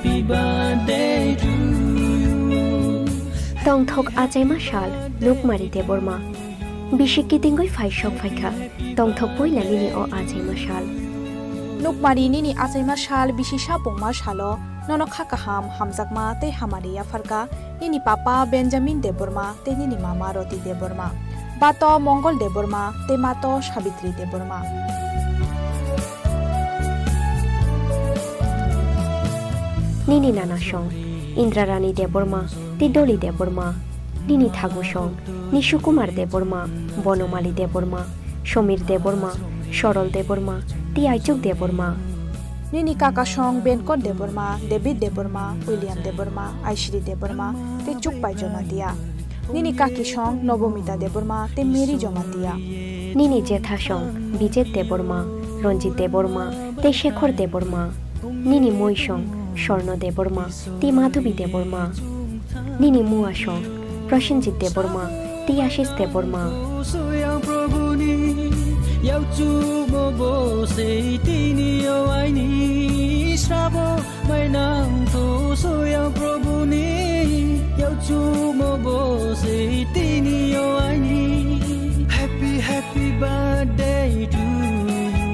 happy birthday to you. Tong thok ajai mashal luk mari deborma. Bishiki tingoi faishok faika. Tong thok poila nini o ajai mashal. Luk mari nini ajai mashal bishisha pong mashalo. Nono khakaham hamjakma te hamaria farka. Nini papa Benjamin deborma te nini mama Roti deborma. Bato Mongol deborma te mato Sabitri deborma. Nini nana shong. Indrarani deborma te Doli deborma. Nini thagu shong. Nishukumar deborma. Bonomali deborma. Shomir deborma. Shorol deborma. Ti Aichuk deborma. Nini kaka shong Benkot deborma. David deborma. William deborma. Aishri deborma te Chukpai jomatia. Nini kaki shong Nobomita deborma te Mary jomatia. Nini jetha shong Bijet deborma. Ronjit deborma te Shekhor deborma. Nini moi shong Shorno deborma ti Madhubi deborma. Nini mua shong Prashanjit deborma ti Ashish deborma. Happy happy birthday to you.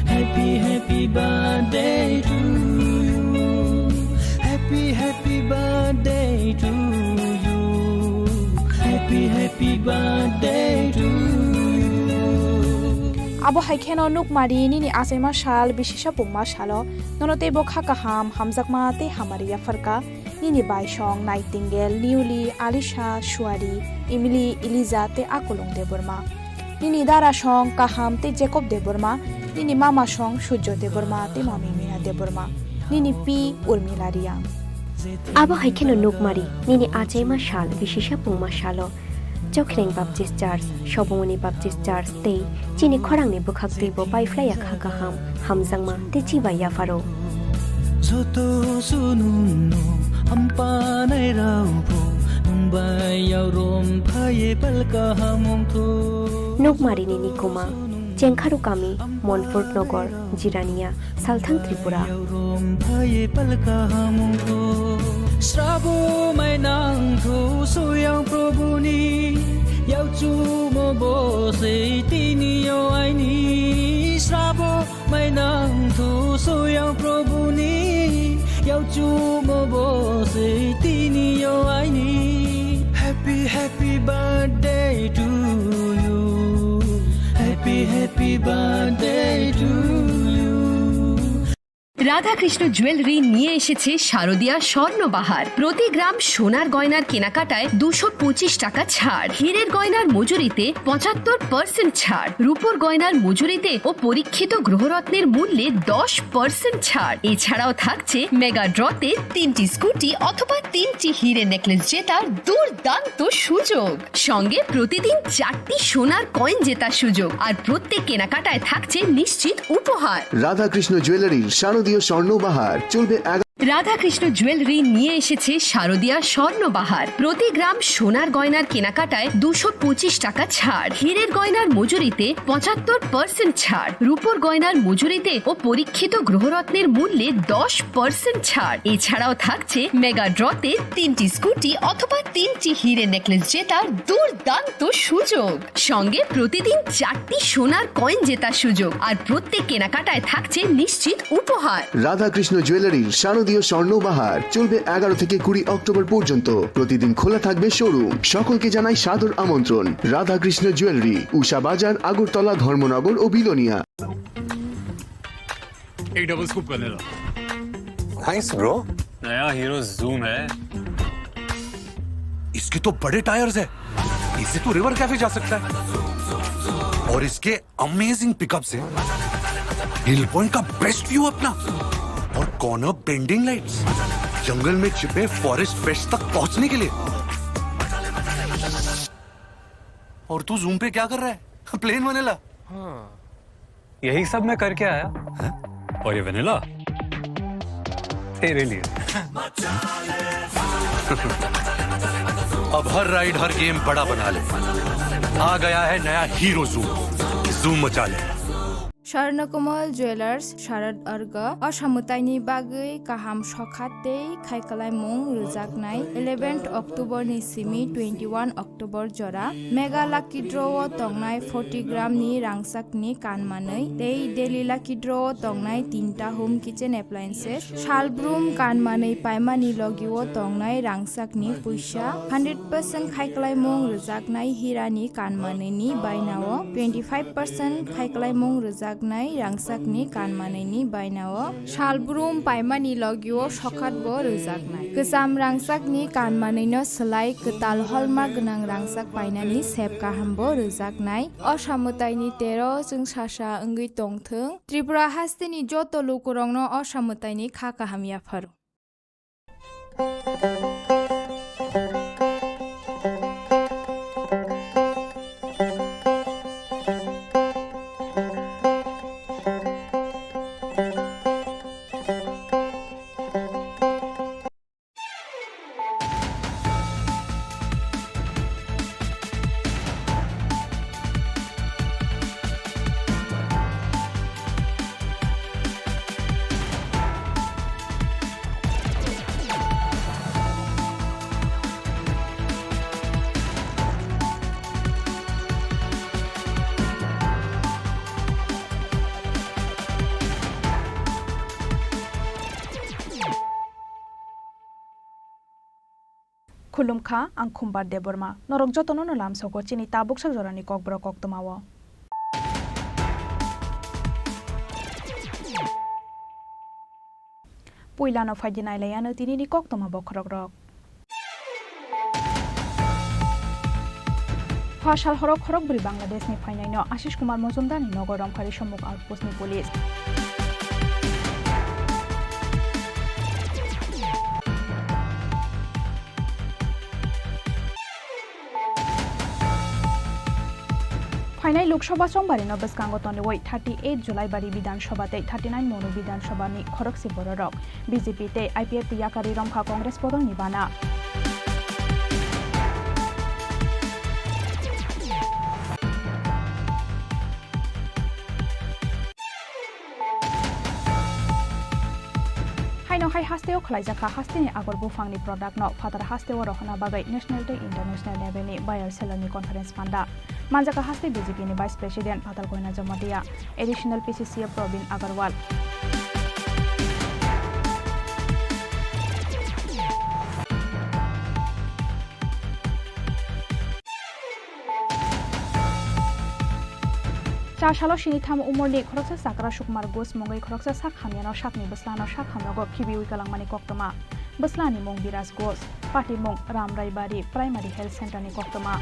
Happy birthday to you. Happy birthday to you. Happy birthday to you. Abo haikeno nuk mari nini ajai mashal bishisha pong mashalo. Nonote bo khakaham hamjakma te hamaria farka. Nini Baishong, Nightingale, Newly, Alisha, Shuari, Emily, Eliza te Akolong deborma. Nini Dara Shong, Kaham te Jacob deborma. Nini Mama Shong, Shujo deborma te Mami Mina deborma. Nini P. Urmila Riyang. Abo haikeno nuk mari nini ajai mashal bishisha pong mashalo. Jokhreng Baptist Church, Shobomoni Baptist Church te Chini Khorang ni bukhak tibo pai flaya khakaham hamjangma te chiba yafaro. Joto sununno ampanai raubo Mumbai yaurom phaye palka hamongtho. Nuk mari nini kuma Chengkharu kami Monfort Nogor Jirania Salthang Tripura. Yaurom phaye palka hamongtho. Srabo mai nang tho soyang probuni yauchu mo bo se tini yo aini. Srabo mai nang tho soyang probuni yauchu mo bo se tini yo aini. Happy birthday to you. Happy birthday to you. Radha Krishna jewellery নিয়ে এসেছে শারদীয়া স্বর্ণবাহার। প্রতি গ্রাম সোনার গয়নার কেনাকাটায় 225 টাকা ছাড়, হীরের গয়নার মজুরিতে 75% ছাড়, রূপোর গয়নার মজুরিতে ও পরীক্ষিত গ্রহরত্নের মূল্যে 10% ছাড়। এছাড়াও থাকছে মেগা ড্রতে 3টি স্কুটি অথবা 3টি হীরে নেকলেস জেতার দুর্দান্ত সুযোগ, সঙ্গে প্রতিদিন 4টি সোনার কয়েন জেতার সুযোগ, আর প্রত্যেক কেনাকাটায় থাকছে নিশ্চিত উপহার। রাধা কৃষ্ণ জুয়েলারির শারদীয় স্বর্ণবাহার চলবে রাধা কৃষ্ণ জুয়েলারি নিয়ে এসেছে শারদীয়া স্বর্ণবাহার। প্রতি গ্রাম সোনার গয়নার কেনাকাটায় 225 টাকা ছাড়, হীরের গয়নার মজুরিতে 75% ছাড়, রূপোর গয়নার মজুরিতে ও পরীক্ষিত গ্রহরত্নের মূল্যে 10% ছাড়। এছাড়াও থাকছে মেগা ড্রতে 3টি স্কুটি অথবা 3টি হীরে নেকলেস জেতার দুর্দান্ত সুযোগ, সঙ্গে প্রতিদিন 4টি সোনার কয়েন জেতার সুযোগ, আর প্রত্যেক কেনাকাটায় থাকছে নিশ্চিত উপহার। রাধা কৃষ্ণ জুয়েলারির শারদীয় স্বর্ণবাহার চলবে 11 থেকে 20 অক্টোবর পর্যন্ত। প্রতিদিন খোলা থাকবে শোরুম। সকলকে জানাই সাদর আমন্ত্রণ। রাধা কৃষ্ণ জুয়েলারি, উষা বাজার, আগরতলা, ধর্মনগর ও বিলোনিয়া। एक डबल स्कूप करने लो। Nice bro. नया हीरो जूम है। इसके तो बड़े टायर्स है, इससे तो रिवर कैफे जा सकता है। और इसके अमेजिंग पिकअप से हिल पॉइंट का बेस्ट व्यू अपना, और कॉर्नर बेंडिंग लाइट्स, जंगल में छिपे फॉरेस्ट फेस्ट तक पहुंचने के लिए। और तू जूम पे क्या कर रहा है? Plane vanilla. हाँ, यही सब मैं करके आया। है? और ये वनीला तेरे लिए। अब हर राइड हर गेम बड़ा बना ले। आ गया है नया हीरो जूम। जूम मचा ले। Swarnakomal Jewelers Sharad Arga Osamutaini Bagai Kaham Shokhate Kaikalaimung Rujaknai 11th October ni simi 21 October jora Mega Lucky Draw Tongnai 40 gram ni rangsak ni kanmanai Dei Daily Lucky Draw Tongnai 3 home kitchen appliances Shalbroom kanmanai paimani logiwo Tongnai rangsak ni puisha 100% Kaikalaimung Rujaknai Hirani kanmanai ni bainawo 25% Kaikalaimung Rujak Rangsakni kanmanaini bainao Shalbroom paimani logio shokatbo rujaknai Kesam rangsakni kanmanaino selai ketal hallmark gnang rangsak painani sep kahambo rujaknai Osamutaini 13 jung sasa ongui tongthung Tripura hasteni joto lukurongno osamutaini kha kahamya pharu Khulumkha ang khumbar deborma norok jotono no lam soko chini tabuk sak jorani kokborok koktomawo Puilano faidinai layano tinini koktoma bokrok rok Fashal horok horok bri Bangladesh ni fainaino Ashish Kumar Mozumdar ni nogorom khari somuk outpost ni police Final Lok Sabha sombare no beskango tonewoi 38 July bari Bidhan Sabha te 39 Monu Bidhan Sabha ni khoroksi bororok BJP te IPF te yakari romkha Congress bodol ni bana Haino hai hasteo khlaijaka hasteni agor bufang ni product no father hasteo rohna bagai national te international level ni buyer seller ni conference panda Manjaka haste BJP ni Vice President Patal Koina Jamadia, Additional PCCF Robin Agarwal. Chashalo Shinitham Umorli Khoroksa Sakra Shukmar Gos Mongai Khoroksa Sakhamiano Shakni Baslano Shakhamago Kibi Wikalang Koktoma, Baslani Mong Biras Gos, Party Mong Ram Raibari Primary Health Center ni Koktoma.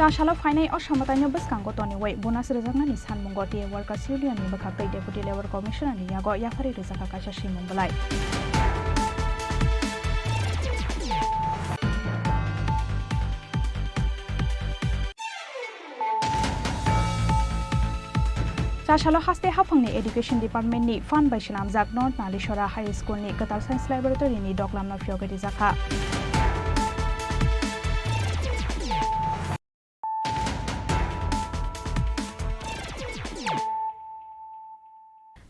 Chashalo Finai Oshamataino Baskango Tony Way, Bonus Rezana ni San Mongoti, Workers Union ni Bakaka Deputy Labor Commissioner ni Yago Yafari Rizaka Kashashi Mumbalai. Chashalo Haste Hafang ni Education Department ni Fund by Shinamzak North Nalishora High School ni Katal Science Laboratory ni Doklam na Fyoga Rizaka.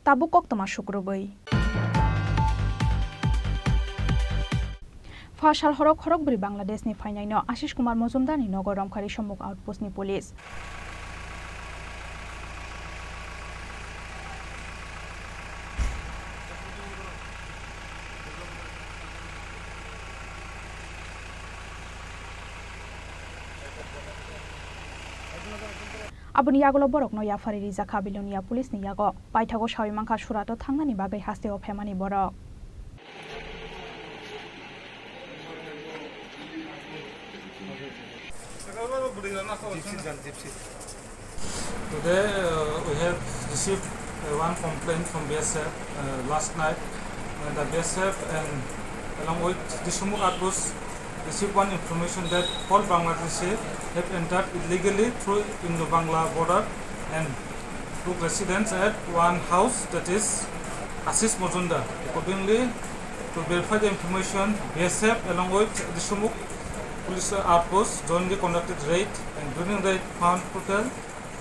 Tabuk Koktoma Shukrubai Fashal Horok Horok Bri Bangladesh ni Fainaino Ashish Kumar Mozumdar ni Nogorom Khari Somuk Outpost ni Police Abun Yagolo Borok no Yafari Rizaka Bilonia Police ni Yago Paithago Shawimangkha Surato Thangani Bagai Haste of Hemani Borok Today we have received one complaint from BSF last night. The BSF and along with the Sumuk Outpost received one information that all Bangladeshi have entered illegally through Indo-Bangla border and took residence at one house, that is Ashish Mozumdar. Accordingly, to verify the information, BSF along with the Shumuk police outpost jointly conducted raid, and during the raid found total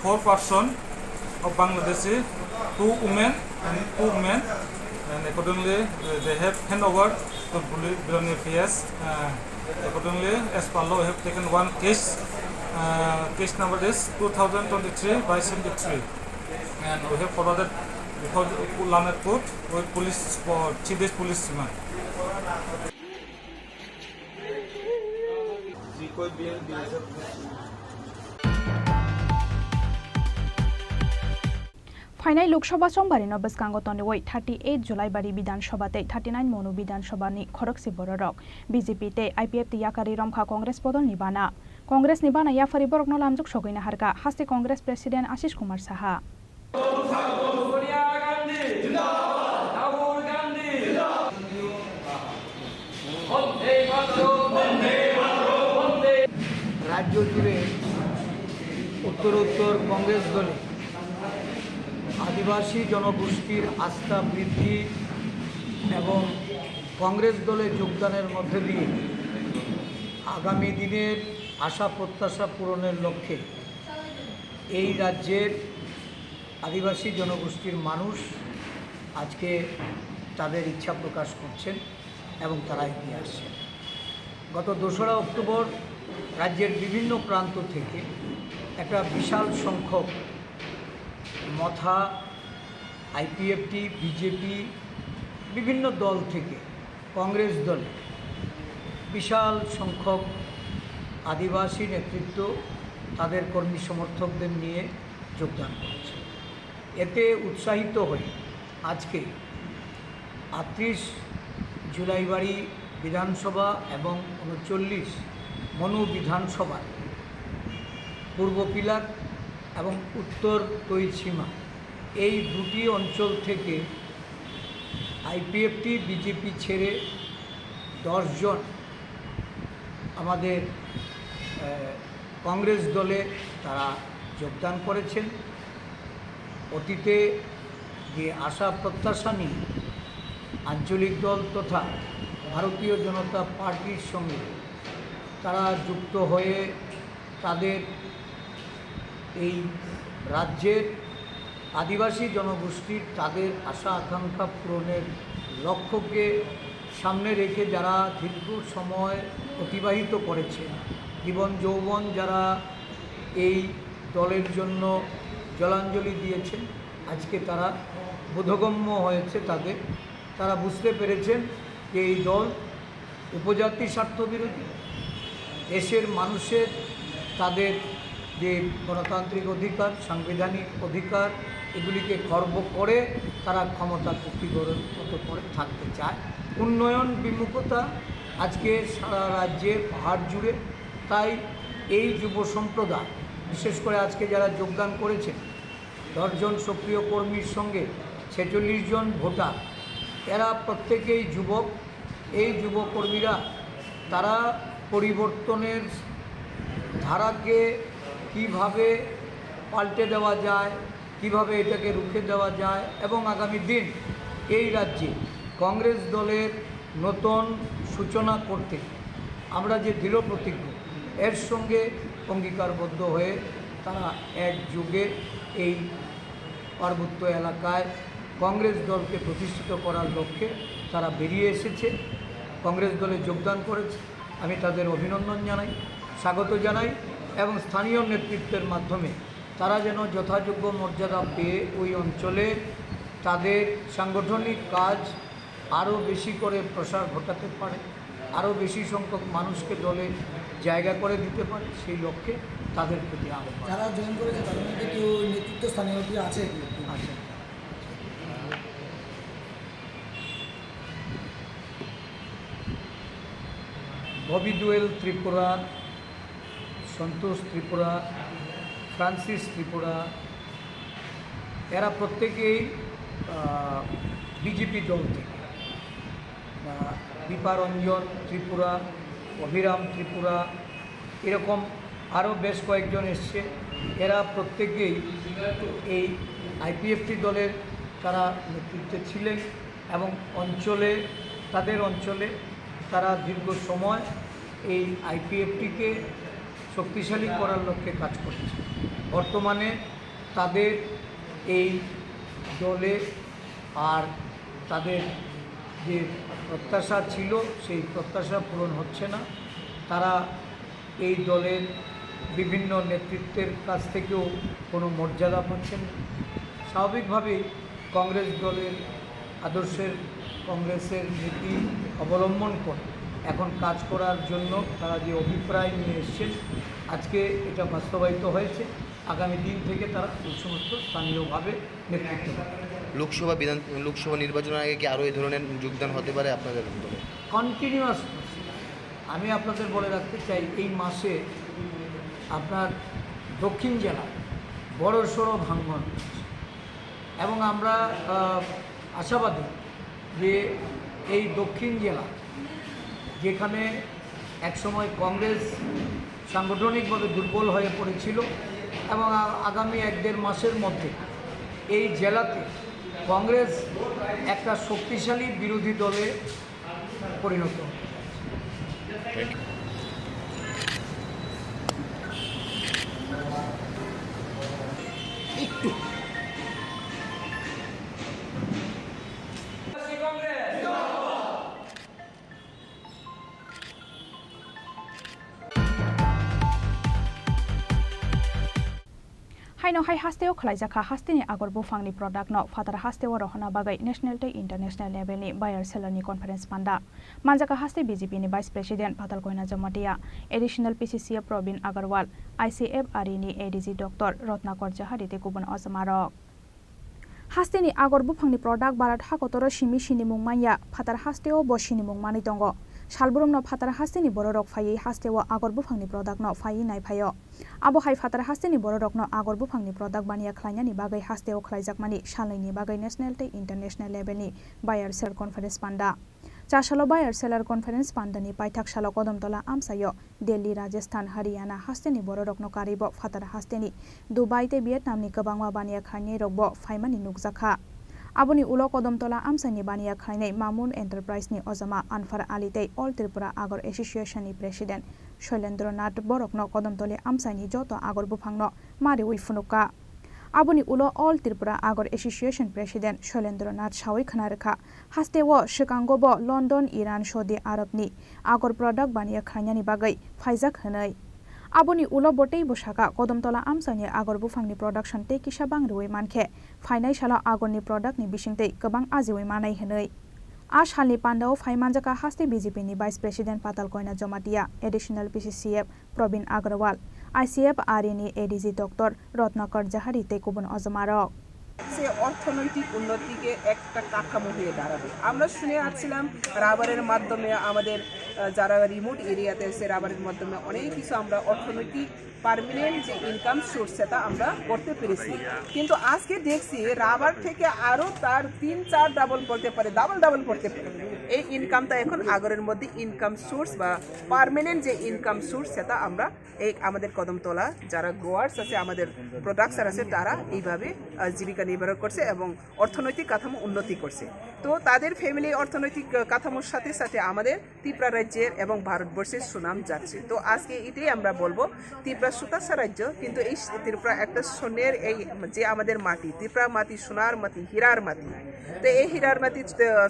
4 persons of Bangladeshi, 2 women and 2 men, and accordingly they have hand over to Bulani PS. Accordingly, as per law, we have taken one case. Case number is 2023/73, and we have forwarded before Lanet Court with police for 3 days police remand. Final Lok Sabha सोमवारी बसकांगतनी 38 Julaibari विधानसभा 39 मनु विधानसभा खरकसी बरक BJP IPF याकारी रमखा Congress बदल निबाना कांग्रेस निबाना याफारी बरक लामजुक सगैना हारका हास्ते Congress president Ashish Kumar Saha राज्य जुड़े उत्तरोत्तर कांग्रेस दले आदिवासी जनगोष्ठीर आस्था बृद्धि एवं कांग्रेस दले योगदानेर मध्य दिए आगामी दिनेर आशा प्रत्याशा पूरণের लक्ष्ये এই রাজ্যের आदिवासी जनगोष्ठीर मानुष आज के तादेर इच्छा प्रकाश करছেন এবং তারা এগিয়ে আসছেন। गत 2রা অক্টোবর राज्येर विभिन्न प्रान्त থেকে একটা বিশাল সংখ্যক मथा आईपीएफटी बीजेपी विभिन्न दल थेके कांग्रेस दल विशाल संख्यक आदिवासी नेतृत्व तादेर कर्मी समर्थकदेर निये योगदान करेছে। एते उत्साहित हये आज के 38 जुलाई बाड़ी विधानसभा एवं 39 मनु विधानसभा पूर्व पिलार এবং উত্তর তৈসীমা এই দুটি অঞ্চল থেকে আইপিএফটি বিজেপি ছেড়ে 10 জন আমাদের কংগ্রেস দলে তারা যোগদান করেছেন। অতীতে যে আশা প্রত্যাশা নিয়ে আঞ্চলিক দল তথা ভারতীয় জনতা পার্টির সঙ্গে তারা যুক্ত হয়ে তাদের এই রাজ্যের আদিবাসী জনগোষ্ঠীর তাদের আশা আকাঙ্ক্ষা পূরণের লক্ষ্যকে সামনে রেখে যারা দীর্ঘ সময় অতিবাহিত করেছে জীবন যৌবন যারা এই দলের জন্য জলাঞ্জলি দিয়েছেন আজকে তারা বোধগম্য হয়েছে তাদের তারা বুঝতে পেরেছেন যে এই দল উপজাতি স্বার্থবিরোধী দেশের মানুষের তাদের যে গণতান্ত্রিক অধিকার সাংবিধানিক অধিকার এগুলিকে খর্ব করে তারা ক্ষমতা কুক্ষিগত করে থাকতে চায়। উন্নয়ন বিমুখতা আজকে সারা রাজ্যে পাহাড় জুড়ে। তাই এই যুব সম্প্রদায় বিশেষ করে আজকে যারা যোগদান করেছেন 10 জন সক্রিয় কর্মীর সঙ্গে 46 জন ভোটার এরা প্রত্যেকেই যুবক। এই যুবকর্মীরা তারা পরিবর্তনের ধারাকে কিভাবে পাল্টে দেওয়া যায় কিভাবে এটাকে রুখে দেওয়া যায় এবং আগামী দিন এই রাজ্যে কংগ্রেস দলের নতুন সূচনা করতে আমরা যে দৃঢ় প্রতিজ্ঞ এর সঙ্গে অঙ্গীকারবদ্ধ হয়ে তারা একযোগে এই পার্বত্য এলাকায় কংগ্রেস দলকে প্রতিষ্ঠিত করার লক্ষ্যে তারা বেরিয়ে এসেছে কংগ্রেস দলে যোগদান করেছে। আমি তাদের অভিনন্দন জানাই স্বাগত জানাই এবং স্থানীয় নেতৃত্বের মাধ্যমে তারা যেন যথাযোগ্য মর্যাদা পেয়ে ওই অঞ্চলে তাদের সাংগঠনিক কাজ আরও বেশি করে প্রসার ঘটাতে পারে আরও বেশি সংখ্যক মানুষকে দলে জায়গা করে দিতে পারে সেই লক্ষ্যে তাদের প্রতি আহ্বান। যারা জয়েন করেছে তাদের মধ্যে কেউ নেতৃত্ব স্থানীয় আছে আচ্ছা बॉबी दुएल त्रिपुरा संतोष त्रिपुरा फ्रांसिस त्रिपुरा एरा प्रत्येकेई बीजेपी दल থেকে দীপারঞ্জন त्रिपुरा অভিরাম त्रिपुरा এরকম আরও বেশ কয়েকজন এসছে এরা প্রত্যেকেই এই আইপিএফটি দলের তারা নেতৃত্বে ছিলেন এবং অঞ্চলে তাদের অঞ্চলে তারা দীর্ঘ সময় এই আইপিএফটিকে শক্তিশালী করার লক্ষ্যে কাজ করছে। বর্তমানে তাদের এই দলে আর তাদের যে প্রত্যাশা ছিল সেই প্রত্যাশা পূরণ হচ্ছে না। তারা এই দলের বিভিন্ন নেতৃত্বের কাছ থেকেও কোনো মর্যাদা পাচ্ছেন না। স্বাভাবিকভাবেই কংগ্রেস দলের কংগ্রেসের নীতি অবলম্বন করে এখন কাজ করার জন্য তারা যে অভিপ্রায় নিয়ে এসছেন, আজকে এটা বাস্তবায়িত হয়েছে। আগামী দিন থেকে তারা এই সমস্ত স্থানীয়ভাবে নেতৃত্ব দেবে। লোকসভা নির্বাচনের আগে কি আরও এই ধরনের যোগদান হতে পারে আপনাদের দলে? কন্টিনিউয়াস। আমি আপনাদের বলে রাখতে চাই, এই মাসে আপনার দক্ষিণ জেলা বড়সড় ভাঙন হচ্ছে এবং আমরা আশাবাদী যে এই দক্ষিণ জেলা যেখানে একসময় কংগ্রেস সাংগঠনিকভাবে দুর্বল হয়ে পড়েছিল এবং আগামী 1-1.5 মাসের মধ্যে এই জেলাতে কংগ্রেস একটা শক্তিশালী বিরোধী দলে পরিণত হবে। Haino hai hasteo khlaijaka hasteni agor bufangni product no fatara hasteo rohna bagai national te international level ni buyer seller ni conference panda manjaka haste BJP ni vice president Patal Koina Jamatia additional PCC Probin Agarwal ICF ari ni ADG Dr Rotnakor Jahari te kubun Osamarok hasteni agor bufangni product barat hakotoro simi sini mungmanya fatar hasteo bo sini mungmani tongo Shalburum no fatar hasteni bororok phai hasteo agor bufangni product no phai nai phayo abo hai fatar hasteni bororok no agor bufangni product bania khlaina ni bagai hasteo khlaijakmani shalai ni bagai national te international level ni buyer seller conference panda Chashalo buyer seller conference panda ni paithak shalo kodamtola amsayo Delhi Rajasthan Haryana hasteni bororok no karibo fatar hasteni Dubai te Vietnam ni kabangwa bania khaini rokbo phaimani nukjakha Aboni ulo kodamtola amsani bania khainai Mamun Enterprise ni Ozama Anfar Alite All Tripura Agor Association ni President Shailendranath Borok no kodamtole amsani joto agor bufangno mari uifunuka Aboni ulo All Tripura Agor Association President Shailendranath Shawi Khanarkha hastewo Chicago London Iran Saudi Arab ni agor product bania khainani bagai phaijak hanai Aboni ulo botei bosaka kodamtola amsani agor bufangni production te kisabang ruwe mankhe phainai shala agorni product ni bisingtei kabang ajiwe manai hanai Ashalni Pandao Faimanjaka haste BJP ni Vice President Patal Koina Jamatia additional PCCF Probin Agarwal ICF Arini ADG Dr Rotnakor Jahari te kubun Ozamarok সে অর্থনৈতিক উন্নতিকে একটা কাঠামো হয়ে দাঁড়াবে আমরা শুনে আসছিলাম রাবারের মাধ্যমে আমাদের যারা রিমোট এরিয়াতে আছে রাবারের মাধ্যমে অনেক কিছু আমরা অর্থনৈতিক পার্মানেন্ট যে ইনকাম সোর্স সেটা আমরা করতে পেরেছি কিন্তু আজকে দেখছি রাবার থেকে আরো তার 3-4 ডাবল করতে পারে ডাবল করতে পারে এই ইনকামটা এখন আগরের মধ্যে ইনকাম সোর্স বা পার্মানেন্ট যে ইনকাম সোর্স সেটা আমরা এই আমাদের কদমতলা যারা গ্রোয়ার্স আছে আমাদের প্রোডাক্টর আছে তারা এইভাবে জীবিকা নির্বাহ করছে এবং অর্থনৈতিক কাঠামো উন্নতি করছে তো তাদের ফ্যামিলি অর্থনৈতিক কাঠামোর সাথে সাথে আমাদের ত্রিপুরা রাজ্যের এবং ভারতবর্ষের সুনাম যাচ্ছে তো আজকে এটাই আমরা বলবো ত্রিপুরা সুতাসা রাজ্য কিন্তু এই ত্রিপুরা একটা সোনের এই যে আমাদের মাটি ত্রিপুরা মাটি সোনার মাটি হীরার মাটি তো এই হীরার মাটি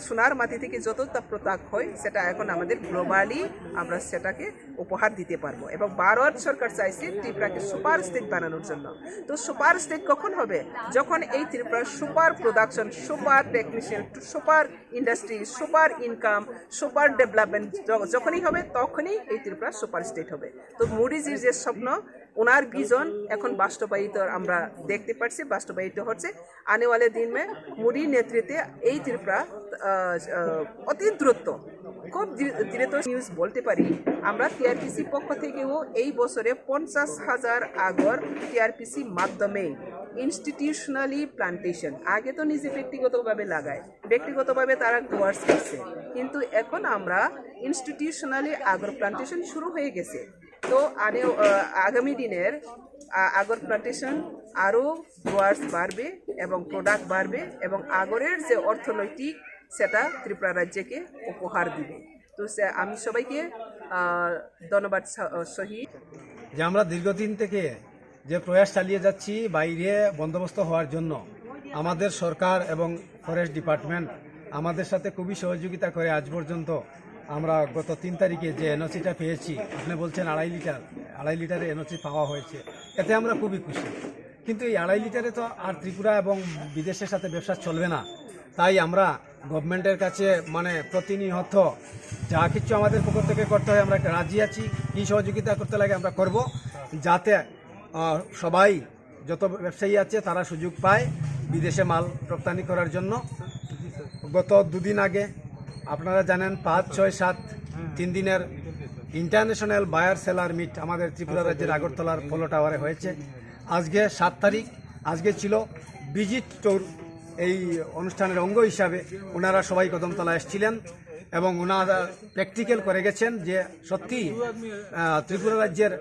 সোনার মাটি থেকে যতটা প্রোডাক্ট হয় সেটা এখন আমাদের গ্লোবালি আমরা সেটাকে উপহার দিতে পারবো এবং ভারত সরকার চাইছে ত্রিপুরাকে সুপার স্টেট বানানোর জন্য তো সুপার স্টেট কখন হবে যখন এই Tripura super production super technician super industry super income super development যখনই হবে তখনই এই ত্রিপুরা সুপার স্টেট হবে তো মোদিজির যে স্বপ্ন ওনার ভিজন এখন বাস্তবায়িত আমরা দেখতে পাচ্ছি বাস্তবায়িত হচ্ছে আনেওয়ালে দিন মে মোদির নেতৃত্বে এই ত্রিপুরা অতি দ্রুত খুব দ্রুত নিউজ বলতে পারি আমরা টিআরপিসি পক্ষ থেকেও এই বছরে 50,000 আগর টিআরপিসি মাধ্যমে ইনস্টিটিউশনালি প্লান্টেশন আগে তো নিজে ব্যক্তিগতভাবে লাগায় ব্যক্তিগতভাবে তারা গ্রোয়ার্স করছে কিন্তু এখন আমরা ইনস্টিটিউশনালি আগর প্লান্টেশন শুরু হয়ে গেছে তো আগামী দিনের আগর প্লান্টেশন আরও গ্রোয়ার্স বাড়বে এবং প্রোডাক্ট বাড়বে এবং আগরের যে অর্থনৈতিক সেটা ত্রিপুরা রাজ্যকে উপহার দিবে। তো আমি সবাইকে ধন্যবাদ সহিত যে আমরা দীর্ঘদিন থেকে যে প্রয়াস চালিয়ে যাচ্ছি বাইরে বন্দোবস্ত হওয়ার জন্য, আমাদের সরকার এবং ফরেস্ট ডিপার্টমেন্ট আমাদের সাথে খুবই সহযোগিতা করে আজ পর্যন্ত আমরা গত 3 তারিখে যে এনওসিটা পেয়েছি, আপনি বলছেন 2.5 লিটারের এনওসি পাওয়া হয়েছে, এতে আমরা খুবই খুশি। কিন্তু এই 2.5 লিটারে তো আর ত্রিপুরা এবং বিদেশের সাথে ব্যবসা চলবে না। তাই আমরা গভর্নমেন্টের কাছে প্রতিনিয়ত যা কিছু আমাদের পক্ষ থেকে করতে হয় আমরা রাজি আছি, কী সহযোগিতা করতে লাগে আমরা করব, যাতে সবাই যত ব্যবসায়ী আছে তারা সুযোগ পায় বিদেশে মাল রপ্তানি করার জন্য। গত 2 দিন আগে আপনারা জানেন 5, 6, 7 3 দিনের ইন্টারন্যাশনাল বায়ার সেলার মিট আমাদের ত্রিপুরা রাজ্যের আগরতলার পোলো টাওয়ারে হয়েছে। আজকে 7 তারিখ, আজকে ছিল ভিজিট ট্যুর। এই অনুষ্ঠানের অঙ্গ হিসাবে ওনারা সবাই কদমতলা এসেছিলেন এবং ওনারা প্র্যাকটিক্যাল করে গেছেন যে সত্যি ত্রিপুরা রাজ্যের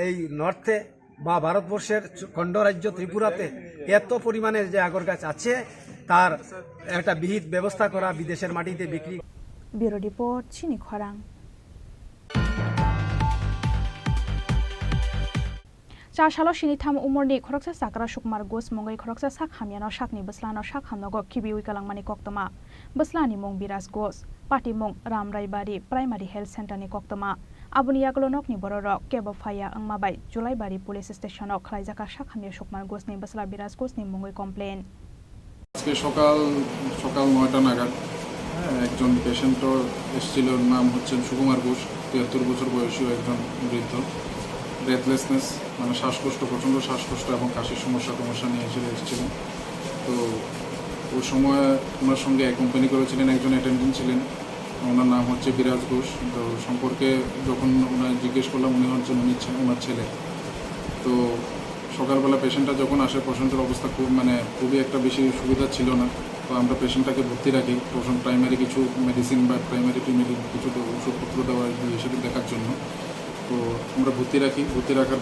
এই নর্থে বা ভারতবর্ষের খণ্ড রাজ্য ত্রিপুরাতে এত পরিমাণে যে আগর গাছ আছে তার একটা বিহিত ব্যবস্থা করা, বিদেশের মাটিতে বিক্রি। ব্যুরো রিপোর্ট, চিনি খরাং। চাশালো সিনিথাম উমরনি খরকসা সাকরা সুকুমার গোস মঙ্গই খরকসা সাক হামিয়ানো সাকনি বসলানো সাক হামনগো কিবি উইকালাংমানি কক্তমা বসলানি মং বিরাজ গোস পার্টি মং রামরাইবাড়ি প্রাইমারি হেলথ সেন্টারনি কক্তমা আবুনি ইয়াগলনকনি বড়রক কেবো ফাইয়া अंगमाबाई जुलाइबाड़ी पुलिस स्टेशन खलाइजाका साक हामिया सुकुमार गोसनि बसला बिराज गोसनि मঙ্গই কমপ্লেন। আজকে সকাল 9টা নাগাদ একজন পেশেন্টর এসেছিল, নাম হচ্ছেন সুকুমার ঘোষ, 73 বছর বয়সী একজন বৃদ্ধ। ব্রেথলেসনেস মানে শ্বাসকষ্ট, প্রচণ্ড শ্বাসকষ্ট এবং কাশির সমস্যা নিয়ে এসেছিলেন। তো ওই সময় ওনার সঙ্গে অ্যাকম্পানি করেছিলেন একজন অ্যাটেন্ডেন্ট ছিলেন, ওনার নাম হচ্ছে বিরাজ ঘোষ। তো সম্পর্কে যখন ওনার জিজ্ঞেস করলাম উনি হচ্ছেন ওনার ছেলে। তো সকালবেলা পেশেন্টটা যখন আসে, পেশেন্টের অবস্থা খুবই একটা বেশি সুবিধা ছিল না। তো আমরা পেশেন্টটাকে ভর্তি রাখি প্রাইমারি কিছু মেডিসিন বা প্রাইমারি কিছু ওষুধপত্র দেওয়া হিসেবে দেখার জন্য। তো আমরা ভর্তি রাখার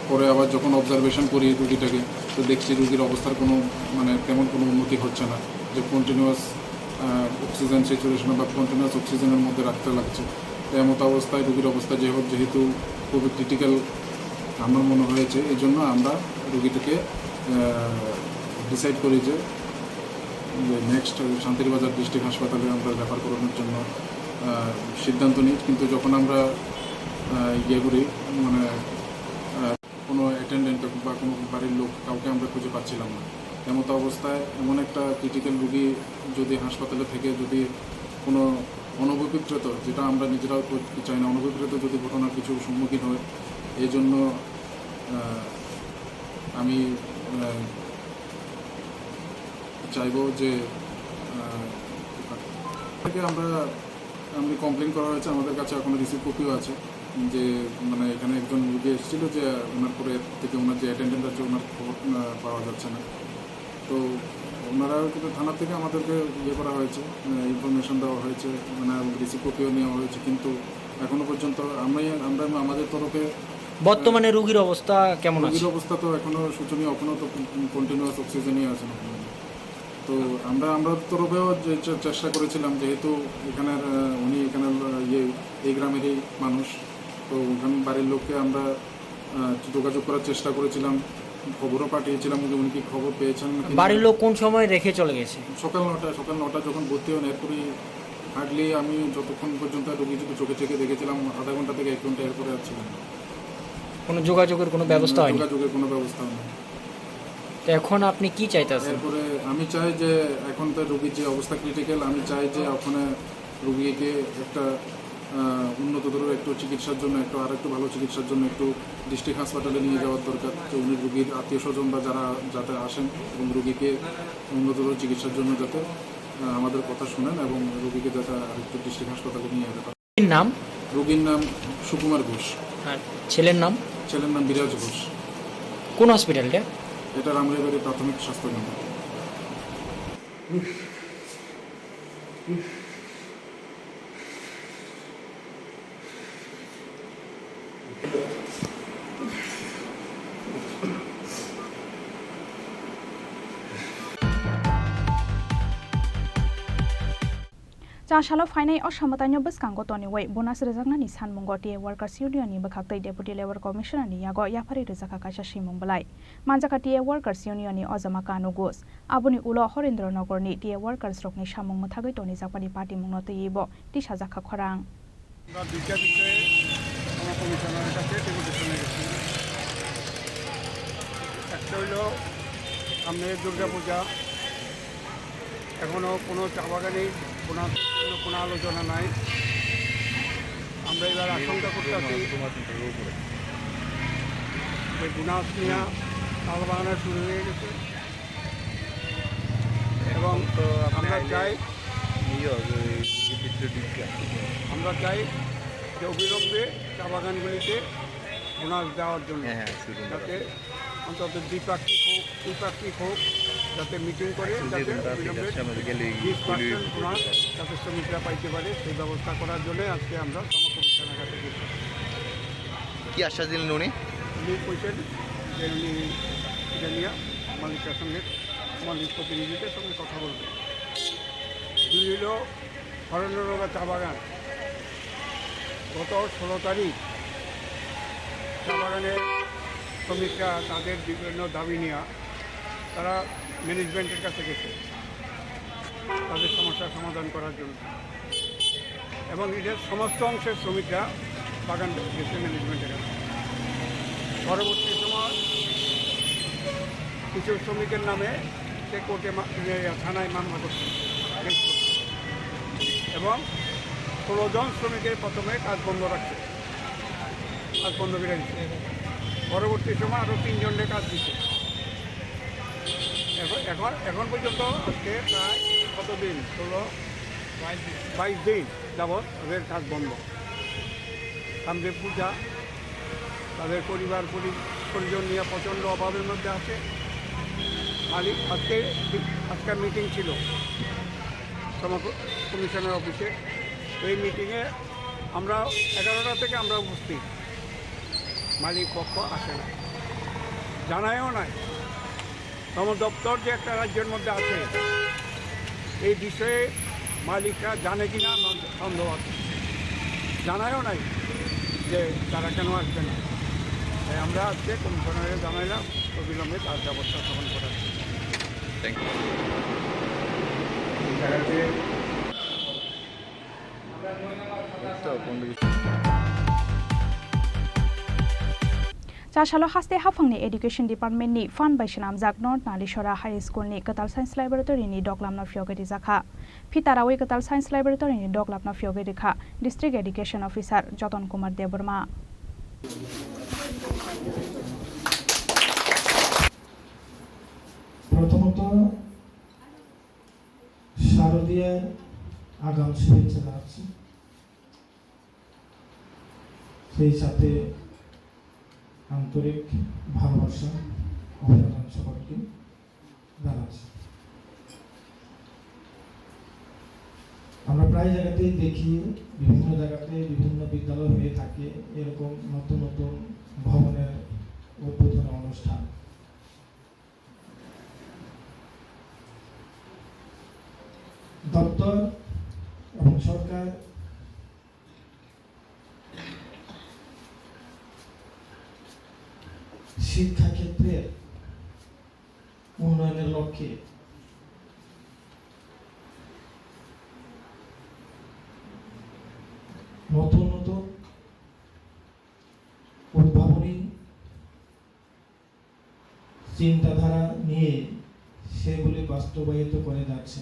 পরে আবার যখন অবজারভেশন করি রুগীটাকে, তো দেখছি রুগীর অবস্থার কোনো তেমন কোনো উন্নতি হচ্ছে না, যে কন্টিনিউয়াস অক্সিজেন স্যাচুরেশন বা কন্টিনিউয়াস অক্সিজেনের মধ্যে রাখতে লাগছে। তো এমত অবস্থায় রুগীর অবস্থা যেহেতু খুবই ক্রিটিক্যাল আমার মনে হয়েছে, এই জন্য আমরা রুগীটাকে ডিসাইড করি যে নেক্সট শান্তিরবাজার ডিস্ট্রিক্ট হাসপাতালে আমরা রেফার করানোর জন্য সিদ্ধান্ত নিই। কিন্তু যখন আমরা করি কোনো অ্যাটেন্ডেন্ট বা কোনো বাড়ির লোক কাউকে আমরা খুঁজে পাচ্ছিলাম না। এমতো অবস্থায় এমন একটা ক্রিটিক্যাল রুগী যদি হাসপাতালে থেকে যদি কোনো অনভিপ্রেত, যেটা আমরা নিজেরাও চাই না, অনভিপ্রেত যদি ঘটনার কিছু সম্মুখীন হয়, এই জন্য আমি চাইব যে আমরা কমপ্লেন করা হয়েছে, আমাদের কাছে এখনো রিসিভ কপিও আছে, যে এখানে একজন রুগী এসেছিল যে ওনার পরে থেকে ওনার যে অ্যাটেন্ডেন্ট আছে ওনার খবর পাওয়া যাচ্ছে না। তো ওনারা কিন্তু থানা থেকে আমাদেরকে করা হয়েছে, ইনফরমেশন দেওয়া হয়েছে, রিসিভ কপিও নেওয়া হয়েছে, কিন্তু এখনো পর্যন্ত আমরা আমাদের তরফে বর্তমানে রোগীর অবস্থা কেমন আছে? রোগীর অবস্থা তো এখনো শোচনীয়, এখনো তো কন্টিনিউয়াস অক্সিজেনই আছে না। তো আমরা তরফেও চেষ্টা করেছিলাম, যেহেতু উনি এখানের এই গ্রামেরই মানুষ, তো ওখানে বাড়ির লোককে আমরা যোগাযোগ করার চেষ্টা করেছিলাম, খবরও পাঠিয়েছিলাম যে উনি কি খবর পেয়েছেন। বাড়ির লোক কোন সময় রেখে চলে গেছে? সকাল 9টা যখন ভর্তি হন, এরপরই হার্ডলি আমি যতক্ষণ পর্যন্ত রোগী যদি চোখে দেখেছিলাম, আধা ঘন্টা থেকে 1 ঘন্টা এরপরে ছিলাম। কোনো যোগাযোগের কোনো ব্যবস্থা হয়নি? যোগাযোগের কোনো ব্যবস্থা নেই। তো এখন আপনি কি চাইতেছেন? এরপরে আমি চাই যে এখন তো রোগীর যে অবস্থা ক্রিটিক্যাল, আমি চাই যে ওখানে রোগীকে একটা উন্নততর একটু চিকিৎসার জন্য, আরেকটু ভালো চিকিৎসার জন্য একটু ডিস্ট্রিক্ট হাসপাতালে নিয়ে যাওয়ার দরকার। তো উনি রোগীর আত্মীয় স্বজন বা যাতে আসেন এবং রোগীকে উন্নততর চিকিৎসার জন্য যাতে আমাদের কথা শুনেন এবং রোগীকে যাতে আরেকটু ডিস্ট্রিক্ট হাসপাতালে নিয়ে যেতে পারেন। নাম? রোগীর নাম সুকুমার ঘোষ। আর ছেলের নাম? ছেলের নাম বিরাজ ঘোষ। কোন হসপিটালটা? এটা রামরাইবাড়ি প্রাথমিক স্বাস্থ্য কেন্দ্র। চাশালো ফাইনাই অসামতাইনো বসকাঙ্গ তনি ওই বোনাস রেজাকনানি সানমুঙ্গ টিএ ওয়ার্কার্स ইউনিয়ननि बखाक्तै डेपुटी लेबर कमिशनारनि यागो याफारि रेजाका कायसा सिमुं बलाय मानजाका टिए वर्कर्स इउनियननि अजमा कानु गोस आबुनि उलो हरेन्द्रनगरनि टिए वर्कर्स रकनि सामुं मोथागै तनि जापानि पार्टी मुंनो तैयिबो टिसा जाखा खरां দুইটা বিষয়ে আমার কমিশনারের কাছে ডেপুটেশনে গেছি। একটা হইল সামনে দুর্গা পূজা, এখনও কোনো চা বাগানেই কোনো আলোচনা নাই। আমরা এবার আশঙ্কা করতেছি যে বোনাস নিয়ে চাল বাগানো শুরু হয়ে গেছে এবং আমরা চাই যে অবিলম্বে চা বাগানগুলিতে বোনাস দেওয়ার জন্য, যাতে অন্তত দ্বিপাক্ষিক হোক, যাতে মিটিং করে যাতে অবিলম্বে 20% বোনাস যাতে শ্রমিকরা পাইতে পারে সেই ব্যবস্থা করার জন্য আজকে আমরা সমকমিশনের কাছে গেছি। কি আশ্বাস দিলেন উনি? কইছেন যে উনি এটা নিয়ে মালিকের সঙ্গে মালিক প্রতিনিধিদের সঙ্গে কথা বলবেন। দুই হল হরেন্দ্রনগর চা বাগান, গত 16 তারিখ চা বাগানের শ্রমিকরা তাদের বিভিন্ন দাবি নিয়ে তারা ম্যানেজমেন্টের কাছে গেছে তাদের সমস্যার সমাধান করার জন্য, এবং এদের সমস্ত অংশের শ্রমিকরা বাগান গেছে ম্যানেজমেন্টের কাছে। পরবর্তী সময় কিছু শ্রমিকের নামে সে কোর্টে থানায় মামলা করছে এবং 16 জন শ্রমিকের প্রথমে কাজ বন্ধ রাখছে, কাজ বন্ধ করে দিচ্ছে। পরবর্তী সময় আরও 3 জনের কাজ দিচ্ছে। এখন পর্যন্ত আজকে প্রায় কতদিন 22 দিন যাবৎ তাদের কাজ বন্ধ। সামনে পূজা, তাদের পরিজন নিয়ে প্রচণ্ড অভাবের মধ্যে আছে। মালিক আজকের মিটিং ছিল কমিশনের অফিসে। এই মিটিংয়ে আমরা 11টা থেকে আমরা উপস্থিত, মালিক পক্ষ আসে না, জানায়ও নাই। শ্রম দপ্তর যে একটা রাজ্যের মধ্যে আছে এই বিষয়ে মালিকরা জানে কি না সন্দেহ আছে, জানায়ও নাই যে তারা কেন আসবে না। তাই আমরা আজকে কমিশনারে জানাইলাম অবিলম্বে তার ব্যবস্থা গ্রহণ করার জন্য। Thank you. चाशालो हास्ते हाफांनि एडुकेशन डिपार्टमेंटनि फान बायसनाम जाक नर्थ नालिसरा हाई स्कुलनि कताल साइन्स लाइब्रेटरिनि डगलामना फियोगेरि जाखा फितारावै कताल साइन्स लाइब्रेटरिनि डगलामना फियोगेरि खा डिस्ट्रिक्ट एडुकेशन अफिसार जतन कुमार देबबर्मा প্রথমত শারদীয়ার আগাম শুভেচ্ছা জানাচ্ছি, সেই সাথে আন্তরিক ভালোবাসা অভিনন্দন সকলকে জানাচ্ছি। আমরা প্রায় জায়গাতেই দেখি, বিভিন্ন জায়গাতে বিভিন্ন বিদ্যালয় হয়ে থাকে এরকম নতুন নতুন ভবনের উদ্বোধন অনুষ্ঠান। দপ্তর এবং সরকার শিক্ষা ক্ষেত্রে উন্নয়নের লক্ষ্যে নতুন নতুন উদ্ভাবনী চিন্তাধারা নিয়ে সেগুলি বাস্তবায়িত করে যাচ্ছে।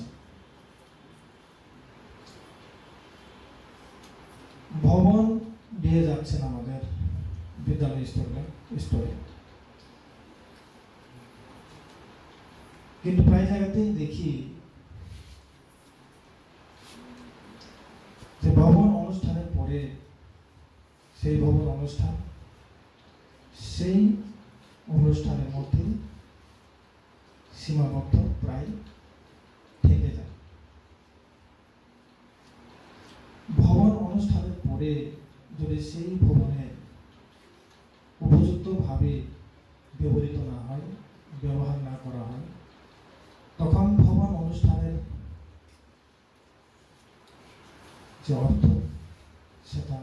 ভবন দিয়ে যাচ্ছেন আমাদের বিদ্যালয় স্তরে, কিন্তু প্রায় জায়গাতেই দেখি যে ভবন অনুষ্ঠানের পরে সেই ভবন অনুষ্ঠান সেই অনুষ্ঠানের মধ্যে সীমাবদ্ধ প্রায় থেকে যায়। ভবন অনুষ্ঠানের পরে যদি সেই ভবনে উপযুক্তভাবে ব্যবহৃত না হয়, ব্যবহার না করা হয়, তখন ভবন অনুষ্ঠানের যে অর্থ, সেটা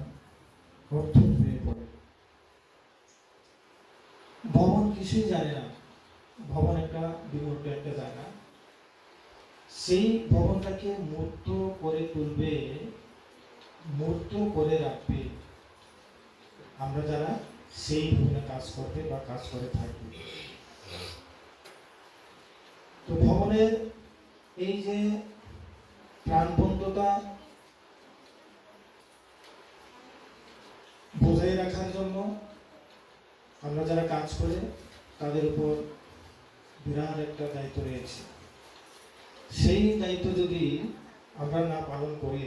অর্থ হয়ে পড়ে। ভবন কিছুই জানে না, ভবন একটা বিমূর্ত একটা জায়গা, সেই ভবনটাকে মূর্ত করে তুলবে, মূর্ত করে রাখবে আমরা যারা সেই ভবনে কাজ করবে বা কাজ করে থাকবে। তো ভবনের এই যে প্রাণবন্ততা বজায় রাখার জন্য আমরা যারা কাজ করে তাদের উপর বিরাট একটা দায়িত্ব রয়েছে। সেই দায়িত্ব যদি আমরা না পালন করি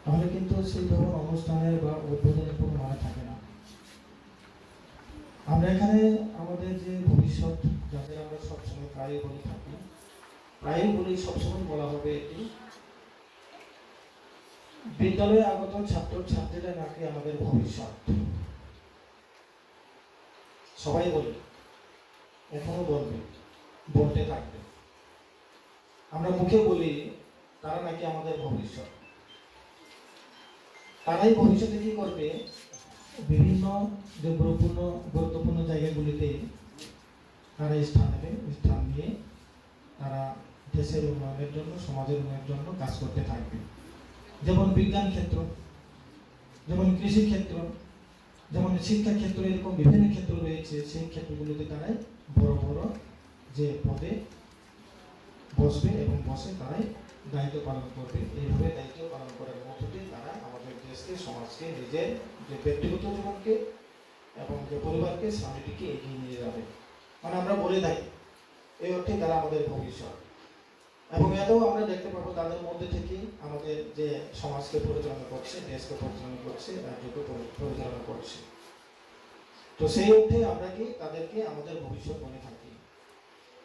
তাহলে কিন্তু সেই ধরনের অনুষ্ঠানের বা উদ্বোধনের কোনো মানে থাকে না। আমরা এখানে আমাদের যে ভবিষ্যৎ, যাদের আমরা সবসময় প্রায় বলে থাকি, প্রায় বলি, সবসময় বলা হবে এটি, বিদ্যালয়ে আগত ছাত্র ছাত্রীরা নাকি আমাদের ভবিষ্যৎ। সবাই বলে, এখনো বলবে, বলতে থাকবে। আমরা মুখে বলি তারা নাকি আমাদের ভবিষ্যৎ। তারাই ভবিষ্যতে কি করবে, বিভিন্ন যে গুরুত্বপূর্ণ জায়গাগুলিতে তারা স্থান নেবে, স্থান নিয়ে তারা দেশের উন্নয়নের জন্য, সমাজের উন্নয়নের জন্য কাজ করতে থাকবে। যেমন বিজ্ঞান ক্ষেত্র, যেমন কৃষি ক্ষেত্র, যেমন শিক্ষা ক্ষেত্র, এরকম বিভিন্ন ক্ষেত্র রয়েছে। সেই ক্ষেত্রগুলিতে তারাই বড় বড় যে পদে বসবে এবং বসে তারাই দায়িত্ব পালন করবে। এইভাবে দায়িত্ব পালন করার মধ্য দিয়ে তারা আমাদের দেশকে, সমাজকে, নিজের যে ব্যক্তিগত জীবনকে এবং যে পরিবারকে, সামনেটিকে এগিয়ে নিয়ে যাবে। মানে আমরা বলে থাকি এই অর্থে তারা আমাদের ভবিষ্যৎ। এবং এটাও আমরা দেখতে পাবো তাদের মধ্যে থেকে আমাদের যে সমাজকে পরিচালনা করছে, দেশকে পরিচালনা করছে, রাজ্যকে পরিচালনা করছে। তো সেই অর্থে আমরা কি তাদেরকে আমাদের ভবিষ্যৎ মনে থাকি।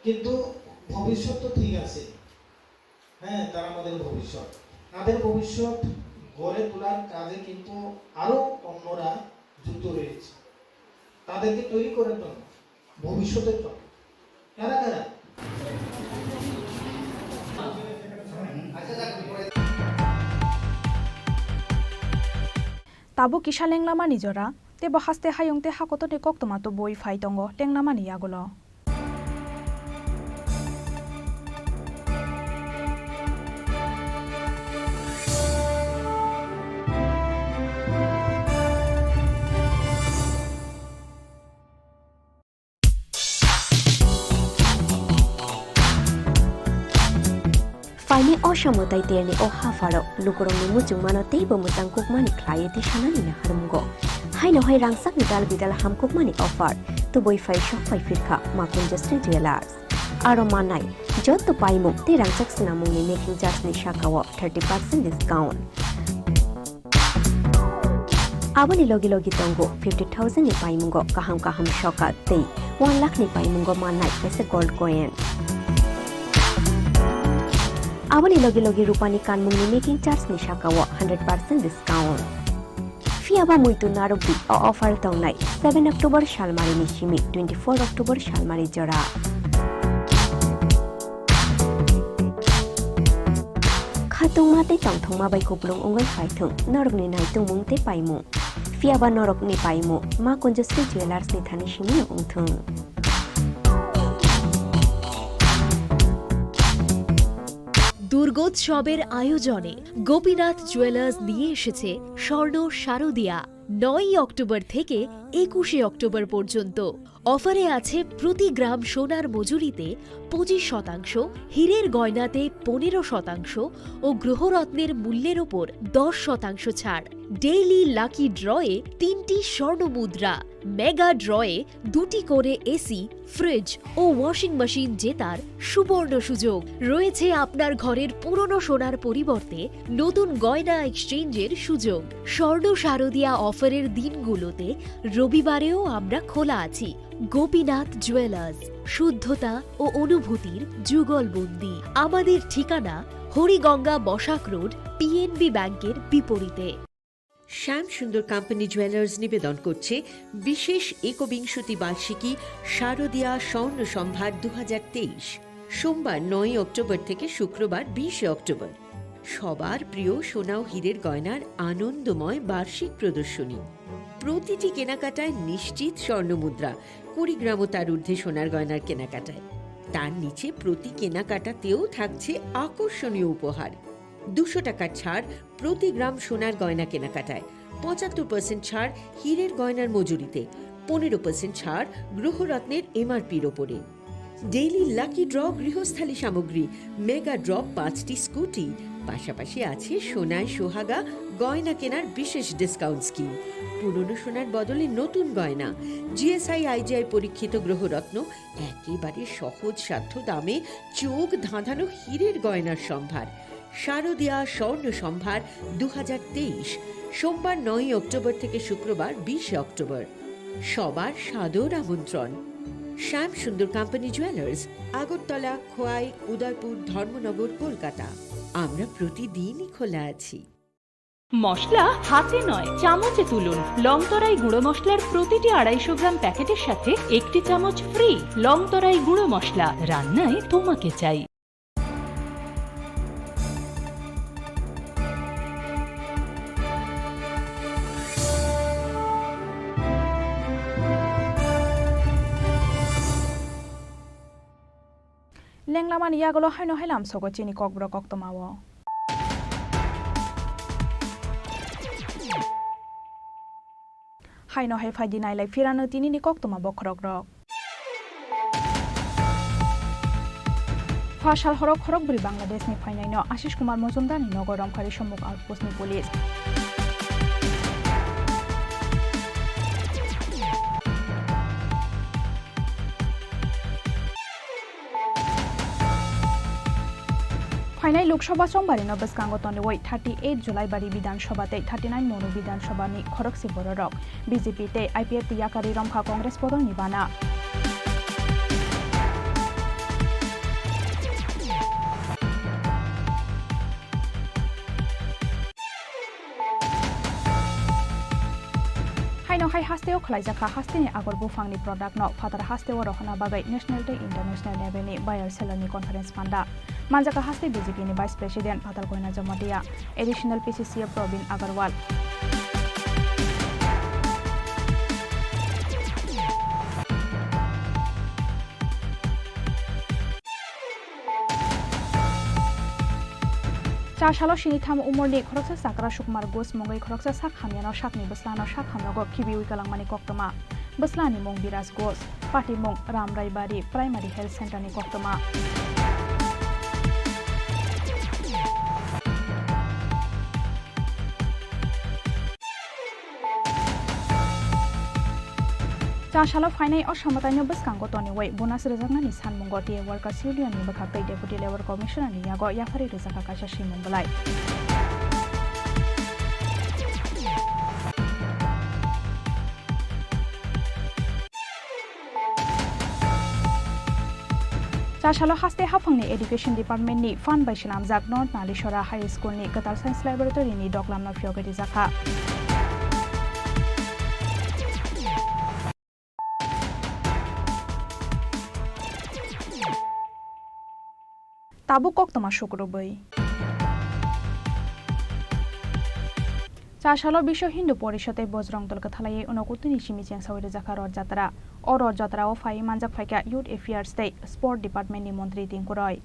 কিন্তু ভবিষ্যৎ তো ঠিক আছে, হ্যাঁ, তারা আমাদের ভবিষ্যৎ। তাদের ভবিষ্যৎ গড়ে তোলার কাজে কিন্তু আরো অন্যরা যুক্ত রয়েছে, তাদেরকে তৈরি করার জন্য, ভবিষ্যতের জন্য। কারা কারা? তাবো কিসা লেংলামা নিজরা তে বহাস্তে হায়ংতে হাকততে কক্তমাতো বই ফাইতঙ্গ লেংলামা নিয়াগুলো। Faini osamutai tiani o hafaro lukurong ni mujung mano teibo mutang kukmani klai ti shanani na harumgo. Haino hai rangsak ni dal bidal ham kukmani offer tu boy fai shop fai firka makun justri jewelers. Aro manai jot tu paimu ti rangsak sinamung ni making charge ni shakawo 30% discount. Abali logi logi tongo 50,000 ni paimungo kaham shokat tei 1 lakh ni paimungo manai pese gold coin. Abali logi logi rupani kanmung ni making charge ni shakawo 100% discount. Fiaba muito narupi o offer tongnai 7 October shalmari ni shimi 24 October shalmari jora. Khatung mate tongthong ma bai kuplung ongoi phaithung norok ni naitung mung te paimu. Fiaba norok ni paimu ma konjustri jewelers ni thani shimi ongthung. দুর্গোৎসবের আয়োজনে Gopinath jewellers নিয়ে এসেছে স্বর্ণ শারদিয়া 9 October থেকে 21 October পর্যন্ত। অফারে আছে প্রতি গ্রাম সোনার মজুরিতে 25%, হীরের গয়নাতে 15% ও গ্রহরত্নের মূল্যের ওপর 10% ছাড়। ডেইলি লাকি ড্রয়ে 3টি স্বর্ণ মুদ্রা, মেগা ড্রয়ে 2টি করে এসি, ফ্রিজ ও ওয়াশিং মেশিন জেতার সুবর্ণ সুযোগ রয়েছে। আপনার ঘরের পুরনো সোনার পরিবর্তে নতুন গয়না এক্সচেঞ্জের সুযোগ। স্বর্ণ শারদিয়া অফারের দিনগুলোতে রবিবারেও আমরা খোলা আছি। গোপীনাথ জুয়েলার্স, শুদ্ধতা ও অনুভূতির যুগলবন্দি। আমাদের ঠিকানা হরিগঙ্গা বসাক রোড, পিএনবি ব্যাংকের বিপরীতে। শ্যাম সুন্দর কোম্পানি জুয়েলার্স নিবেদন করছে বিশেষ একবিংশতি বার্ষিকী শারদিয়া স্বর্ণ সম্ভার 2023, সোমবার 9 অক্টোবর থেকে শুক্রবার 20 অক্টোবর। সবার প্রিয় সোনা ও হীরের গয়নার আনন্দময় বার্ষিক প্রদর্শনী। প্রতিটি কেনাকাটায় নিশ্চিত স্বর্ণমুদ্রা, 20 গ্রাম ও তার ঊর্ধ্বে সোনার গয়নার কেনাকাটায়। তার নিচে প্রতি কেনাকাটাতেও থাকছে আকর্ষণীয় উপহার। 200 টাকার ছাড় প্রতি গ্রাম সোনার গয়না কেনাকাটায়, 75% ছাড় হীরের গয়নার মজুরিতে, 15% ছাড় গ্রহরত্নের এমআরপির ওপরে। ডেইলি লাকি ড্র গৃহস্থালী সামগ্রী, মেগা ড্র 5টি স্কুটি, পাশাপাশি আছে সোনায় সোহাগা গয়না কেনার বিশেষ ডিসকাউন্ট স্কিম। পুরনো সোনার বদলে নতুন গয়না, জিএসআই আইজিআই পরীক্ষিত গ্রহরত্ন, একেবারে সহজ সাধ্য দামে চোখ ধাঁধানো হীরের গয়নার সম্ভার। শারদীয়া স্বর্ণ সম্ভার 2023, সোমবার 9 অক্টোবর থেকে শুক্রবার 20 অক্টোবর। সবার সাদর আমন্ত্রণ। শ্যাম সুন্দর কোম্পানি জুয়েলার্স, আগরতলা, খোয়াই, উদয়পুর, ধর্মনগর, কলকাতা। আমরা প্রতিদিনই খোলা আছি। মশলা হাতে নয় চামচে তুলুন। লংতরাই গুঁড়ো মশলার প্রতিটি 250 গ্রাম প্যাকেটের সাথে 1টি চামচ ফ্রি। লংতরাই গুঁড়ো মশলা, রান্নায় তোমাকে চাই। লেংলামান ইয়াগুলো হাইনো হাইলাম সগো চিনি ককব্রক অক্তমাও হাইনো হাই ফাইদি নাইলাই ফিরানো তিনিনি কক্তমা বখরক রক ফাশাল হরক হরক বরি বাংলাদেশনি ফাইনাইনো আশিস কুমার মজুমদারনি নগর রংখারি সম্মুখ আউটপোস্টনি পুলিশ फाइनाल लोकसभा सोमवार बेसकांगतनी 38 जुलाई बारी विधानसभा 39 मनु विधानसभा खरक सिबरक बीजेपी आईपीएफ याकारी रंखा कांग्रेस पदल निबाना हाई हास्तेओ खलाइजाखा हास्तेनि आगर बुफांनि प्रडाक्ट न फादार हास्तेओ रहना बागै नेशनल टे इंटरनेशनल लेभेलनि बायर सेलरनि कन्फरेन्स फान्दा मानजाका हास्ते बीजेपीनि भाइस प्रेसिडेन्ट फादार गयना जमातिया एडिशनल पीसीसीएफ प्रवीण अग्रवाल चाशालो शिनिथाम उमरनि खरकसा साकरा सुकुमार गोस मंगै खरकसा साक हामियानो साकनि बस्लानो साक हामनगो किबि उइकालांमानि कक्तमा बस्लानि मंग बिराज गोस पार्टी मंग रामरायबारी प्राइमारी हेल्थ सेन्टरनि कक्तमा चाशालो फाइनाय असमतायनो बसकांगो तनि वै bonus रजागनानि सानमंगो TA workers युनियननि बखाकै deputy labour कमिशनारनि यागो याफारि रजाका काशा शिमंगलाय चाशालो हास्ते हाफांनि एडुकेशन डिपार्टमेन्टनि फान बायसन आमजाक नर्थ नालिशरा हाई स्कुलनि कतार साइन्स लाइब्रेटरिनि डक्लामना फियोगति जाखा ताबुक कक्तमा शुक्रबै चाशालो विश्व हिंदू परिषदे बजरंग दल कथालायै उनकुतनि सिमिचें सावरे जाखा रथ जात्रा ओ रथ जात्रा ओ फाइ मानजाक फाइका यूथ एफेयार्स दे स्पोर्ट डिपार्टमेन्टनि मन्त्री दिंकुरय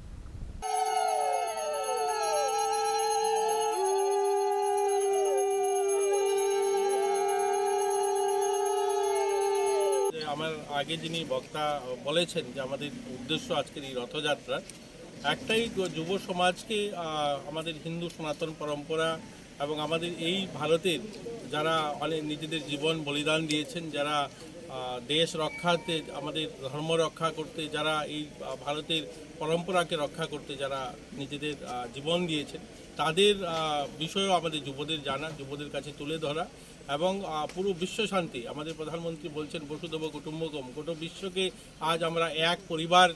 আমার আগে যিনি বক্তা বলেছেন যে আমাদের উদ্দেশ্য আজকের এই রথযাত্রা একটাই যুব সমাজকে আমাদের হিন্দু সনাতন পরম্পরা এবং আমাদের এই ভারতের যারা অনেক নিজেদের জীবন বলিদান দিয়েছেন যারা দেশ রক্ষাতে আমাদের ধর্ম রক্ষা করতে যারা এই ভারতের পরম্পরাকে রক্ষা করতে যারা নিজেদের জীবন দিয়েছেন তাদের বিষয়েও আমাদের যুবদের জানা যুবদের কাছে তুলে ধরা এবং পুরো বিশ্ব শান্তি আমাদের প্রধানমন্ত্রী বলছেন বসুধৈব কুটুম্বকম গোটা বিশ্বকে আজ আমরা এক পরিবার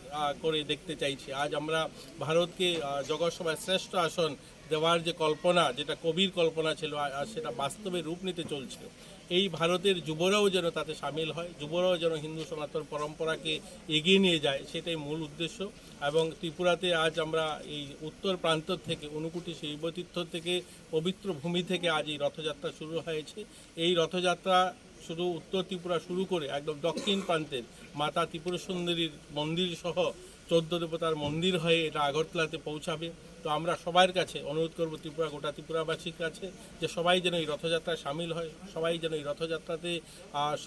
করে দেখতে চাইছি আজ আমরা ভারতকে জগৎসভায় শ্রেষ্ঠ আসন দেওয়ার যে কল্পনা, যেটা কবির কল্পনা ছিল, আর সেটা বাস্তবে রূপ নিতে চলছে। এই ভারতের যুবরাও যেন তাতে সামিল হয়, যুবরাও যেন হিন্দু সনাতন পরম্পরাকে এগিয়ে নিয়ে যায়, সেটাই মূল উদ্দেশ্য। এবং ত্রিপুরাতে আজ আমরা এই উত্তর প্রান্ত থেকে, ঊনকোটি শৈবতীর্থ থেকে, পবিত্র ভূমি থেকে আজ এই রথযাত্রা শুরু হয়েছে। এই রথযাত্রা শুধু উত্তর ত্রিপুরা শুরু করে একদম দক্ষিণ প্রান্তের মাতা ত্রিপুরা সুন্দরীর মন্দির সহ 14 দেবতার মন্দির হয়ে এটা আগরতলাতে পৌঁছাবে। তো আমরা সবার কাছে অনুরোধ করব, ত্রিপুরা, গোটা ত্রিপুরাবাসীর কাছে, যে সবাই যেন এই রথযাত্রায় সামিল হয়, সবাই যেন এই রথযাত্রাতে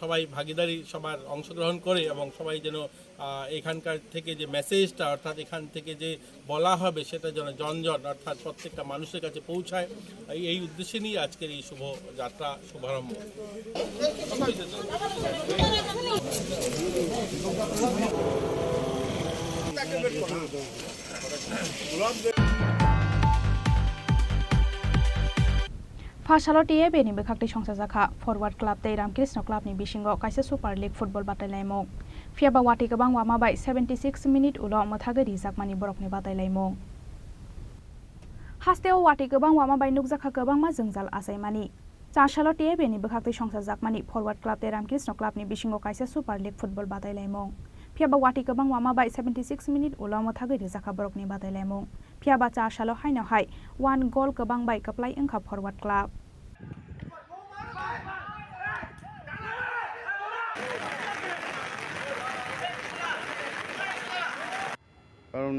সবাই ভাগিদারি, সবার অংশগ্রহণ করে, এবং সবাই যেন এখানকার থেকে যে মেসেজটা, অর্থাৎ এখান থেকে যে বলা হবে, সেটা যেন জনজন অর্থাৎ প্রত্যেকটা মানুষের কাছে পৌঁছায়। এই উদ্দেশ্যে নিয়ে আজকের এই শুভ যাত্রা শুভারম্ভ। फासालटिए बेनि बेखाक्ति संसाजाखा फरवार्ड क्लाब तै रामकृष्ण क्लाबनि बिसिङाव काइसे सुपार लीग फुटबल बादायलायमुं फियाबा वाटि गोबां वामाबाय 76 मिनिट उनाव मोथागै रिजाकमानि बरकनि बादायलायमुं हास्तेयाव वाटि गोबां वामाबाय नुकजाखा गोबांमा जोंजाल आसायमानि चासालटिए बेनि बेखाक्ति संसाजाकमानि फरवार्ड क्लाब तै रामकृष्ण क्लाबनि बिसिङाव काइसे सुपार लीग फुटबल बादायलायमुं फियाबा वाटि गोबां वामाबाय 76 मिनिट उनाव मोथागै रिजाखा बरकनि बादायलायमुं फियाबा चासालो हायनावहाय 1 गोल गोबां बाय कप्लाय ओंखा फरवार्ड क्लाब কারণ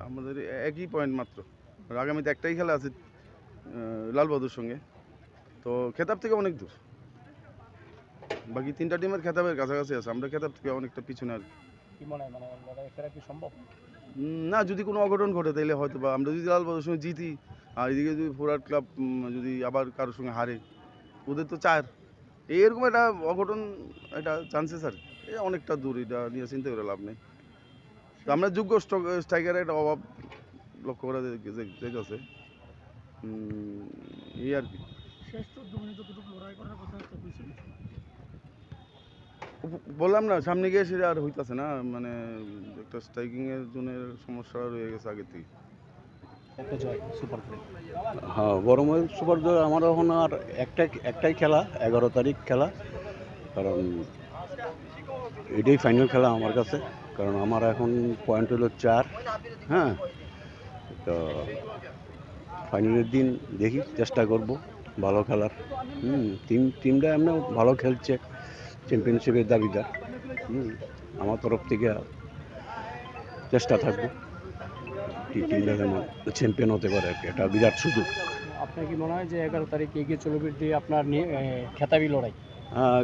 আমাদের একই পয়েন্ট মাত্র, আর আগামীতে একটাই খেলা আছে লালবাহাদুর সঙ্গে, তো খেতাব থেকে অনেক দূর। বাকি 3টা টিমের খেতাবের কাছাকাছি আছে, আমরা খেতাব থেকে অনেকটা পিছনে। আর কি মনে হয়, মানে লড়াই ফেরা কি সম্ভব? না, যদি কোনো অঘটন ঘটে তাহলে হয়তো, বা আমরা যদি লালবাহাদুর সঙ্গে জিতি আর এদিকে যদি ফরওয়ার্ড ক্লাব যদি আবার কারোর সঙ্গে হারে, ওদের তো 4, এরকম একটা অঘটন, একটা চান্সেস আর অনেকটা দূর, এটা নিয়ে চিন্তা করে লাভ নেই। তো আমরা যোগ্য স্ট্রাইকারের একটা অভাব লক্ষ্য করা যাচ্ছে, এই আর কি। বললাম না, সামনে গিয়ে সেটা আর হইতেছে না, মানে একটা স্ট্রাইকিংয়ের জন্য সমস্যা রয়ে গেছে আগের থেকে। হ্যাঁ, গরমের সুপার জয় আমার এখন আর একটাই খেলা, 11 তারিখ খেলা, কারণ এটাই ফাইনাল খেলা আমার কাছে, কারণ আমার এখন পয়েন্ট হলো 4। হ্যাঁ, তো ফাইনালের দিন দেখি, চেষ্টা করব ভালো খেলার। টিমটা এমনি ভালো খেলছে, চ্যাম্পিয়নশিপের দাবিদার। আমার তরফ থেকে চেষ্টা থাকবো টিমটা যেন চ্যাম্পিয়ন হতে পারে, এটা বিরাট সুযোগ। আপনার কি মনে হয় যে 11 তারিখ এগিয়ে চলবে দিয়ে আপনার খেতাবি লড়াই?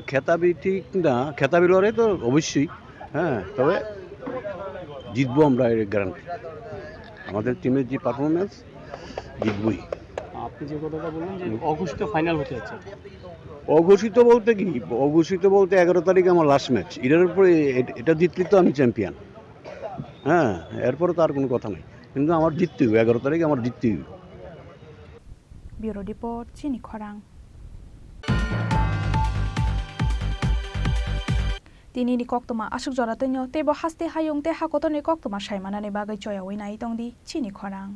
খেতাবি ঠিক না, খেতাবি লড়াই তো অবশ্যই, হ্যাঁ, তবে জিতবো আমরা, এর গ্যারান্টি। আমাদের টিমের যে পারফরমেন্স, জিতবই। আপনি যে কথাটা বললেন যে অঘোষিত ফাইনাল হতে যাচ্ছে, অঘোষিত বলতে কি, অঘোষিত বলতে 11 তারিখে আমার লাস্ট ম্যাচ, এটার উপরে এটা জিতলে তো আমি চ্যাম্পিয়ন। হ্যাঁ, এরপরে তো আর কোনো কথা নেই, কিন্তু আমার জিততে হবে, 11 তারিখে আমার জিততে হবে। ব্যুরো রিপোর্ট, চিনি খরাং। दिनैनि कक्तमा आसुक जरातैनो तेबो हास्ते हायुं ते हाकतनि कक्तमा सायमानानि बागै चयावै नाय दंदि चिनि खरां।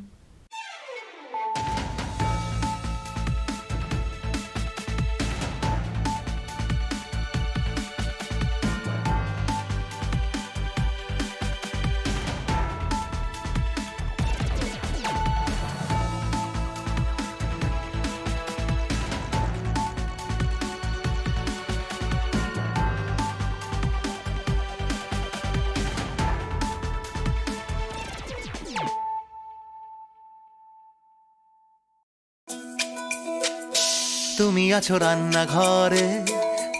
তুমি আছো রান্নাঘরে,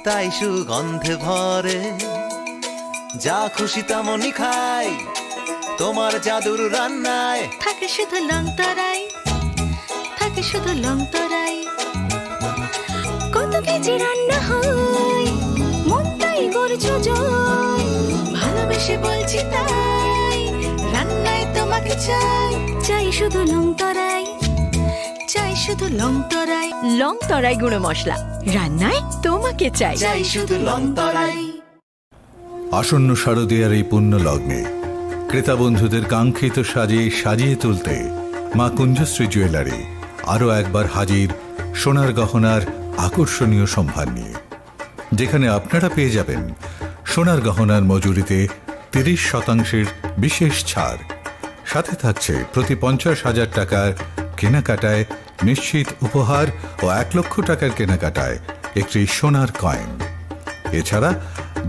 তাই সুগন্ধে ভরে, যা খুশি তেমনই খাই, তোমার জাদুর রান্নায় থাকে শুধু লংতরাই, থাকে শুধু লংতরাই, কত কেজি রান্না হয়, মনটাই করছো জয়, ভালোবেসে বলছি তাই, রান্নায় তোমাকে চাই, চাই শুধু লংতরাই, চাই শুধু লংতরাই, লংতরাই গুঁড়ো মশলা, রান্নায় তোমাকে চাই, চাই শুধু লংতরাই। আসন্ন শারদীয়ার এই পুণ্য লগ্নে ক্রেতা বন্ধুদের কাঙ্ক্ষিত সাজিয়ে তুলতে মা কুঞ্জশ্রী জুয়েলারি আরও একবার হাজির সোনার গহনার আকর্ষণীয় সম্ভার নিয়ে, যেখানে আপনারা পেয়ে যাবেন সোনার গহনার মজুরিতে 30% বিশেষ ছাড়, সাথে থাকছে প্রতি 50,000 টাকার কেনাকাটায় নিশ্চিত উপহার ও 1 লক্ষ টাকার কেনাকাটায় একটি সোনার কয়েন। এছাড়া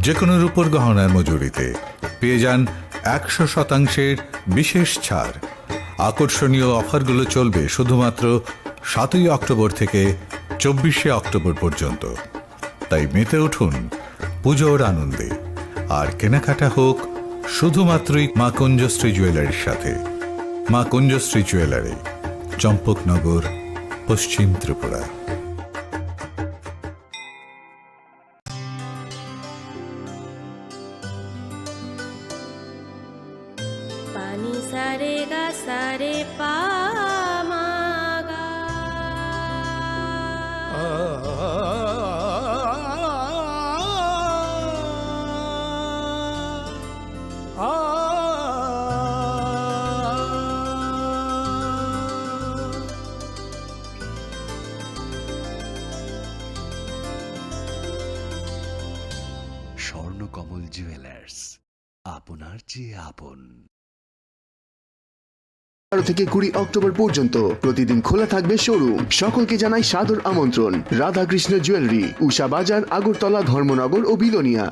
যে কোনো রূপোর গহনার মজুরিতে পেয়ে যান 100% বিশেষ ছাড়। আকর্ষণীয় অফারগুলো চলবে শুধুমাত্র 7ই অক্টোবর থেকে 24শে অক্টোবর পর্যন্ত। তাই মেতে উঠুন পুজোর আনন্দে, আর কেনাকাটা হোক শুধুমাত্রই মা কুঞ্জশ্রী জুয়েলারির সাথে। মা কুঞ্জশ্রী জুয়েলারি, চম্পকনগর, পশ্চিম ত্রিপুরা। पानी सारे गा सारे पा मा गा স্বর্ণকমল জুয়েলার্স, আপনার চেয়ে আপন। 18 থেকে 20 অক্টোবর পর্যন্ত প্রতিদিন খোলা থাকবে শোরুম। সকলকে জানাই সাদর আমন্ত্রণ। রাধাকৃষ্ণ জুয়েলারি, উষা বাজার, আগরতলা, ধর্মনগর ও বিলোনিয়া।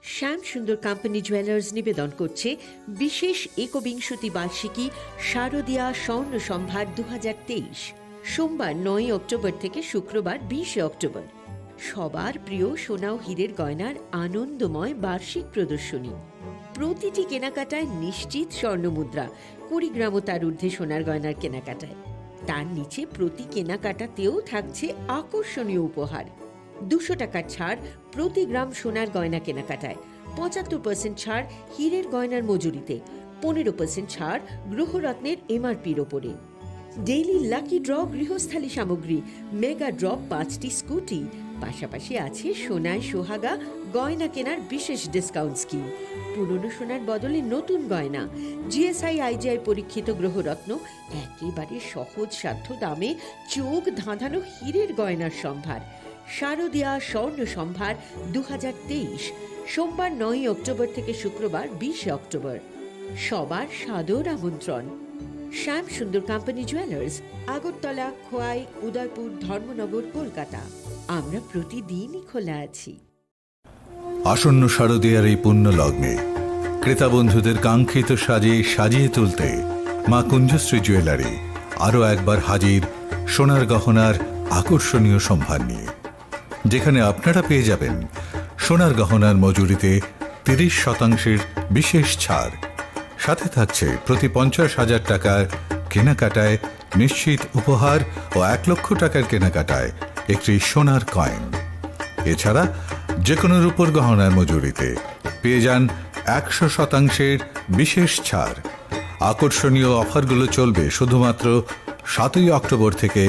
শ্যাম সুন্দর কোম্পানি জুয়েলার্স নিবেদন করছে বিশেষ একবিংশতি বার্ষিকী শারদীয়া স্বর্ণ সম্ভার 2023, সোমবার 9 অক্টোবর থেকে শুক্রবার 20 অক্টোবর। সবার প্রিয় সোনা ও হীরের গয়নার আনন্দময় বার্ষিক প্রদর্শনী। প্রতিটি কেনাকাটায় নিশ্চিত স্বর্ণমুদ্রা, 20 গ্রাম ও তার ঊর্ধ্বে সোনার গয়নার কেনাকাটায়। তার নিচে প্রতি কেনাকাটাতেও থাকছে আকর্ষণীয় উপহার। 200 টাকার ছাড় প্রতি গ্রাম সোনার গয়না কেনাকাটায়, 75% ছাড় হীরের গয়নার মজুরিতে, 15% ছাড় গ্রহরত্নের এমআরপির ওপরে। ডেইলি লাকি ড্র গৃহস্থালী সামগ্রী, মেগা ড্র 5টি স্কুটি, পাশাপাশি আছে সোনায় সোহাগা গয়না কেনার বিশেষ ডিসকাউন্ট স্কিম। পুরনো সোনার বদলে নতুন গয়না, জিএসআই আইজিআই পরীক্ষিত গ্রহরত্ন, একেবারে সহজ সাধ্য দামে চোখ ধাঁধানো হীরের গয়নার সম্ভার। শারদীয়া স্বর্ণ সম্ভার 2023, সোমবার 9 অক্টোবর থেকে শুক্রবার 20 অক্টোবর। সবার সাদর আমন্ত্রণ। শ্যাম সুন্দর কোম্পানি জুয়েলার্স, আগরতলা, খোয়াই, উদয়পুর, ধর্মনগর, কলকাতা। আমরা প্রতিদিনই খোলা আছি। আসন্ন শারদীয়ার এই পুণ্য লগ্নে ক্রেতা বন্ধুদের কাঙ্ক্ষিত সাজে সাজিয়ে তুলতে মা কুঞ্জশ্রী জুয়েলারি আরও একবার হাজির সোনার গহনার আকর্ষণীয় সম্ভার নিয়ে, যেখানে আপনারা পেয়ে যাবেন সোনার গহনার মজুরিতে 30% বিশেষ ছাড়, সাথে থাকছে প্রতি 50,000 টাকার কেনাকাটায় নিশ্চিত উপহার ও 1 লক্ষ টাকার কেনাকাটায় একটি সোনার কয়েন। এছাড়া যে কোনো রূপোর গহনার মজুরিতে পেয়ে যান 100% বিশেষ ছাড়। আকর্ষণীয় অফারগুলো চলবে শুধুমাত্র 7ই অক্টোবর থেকে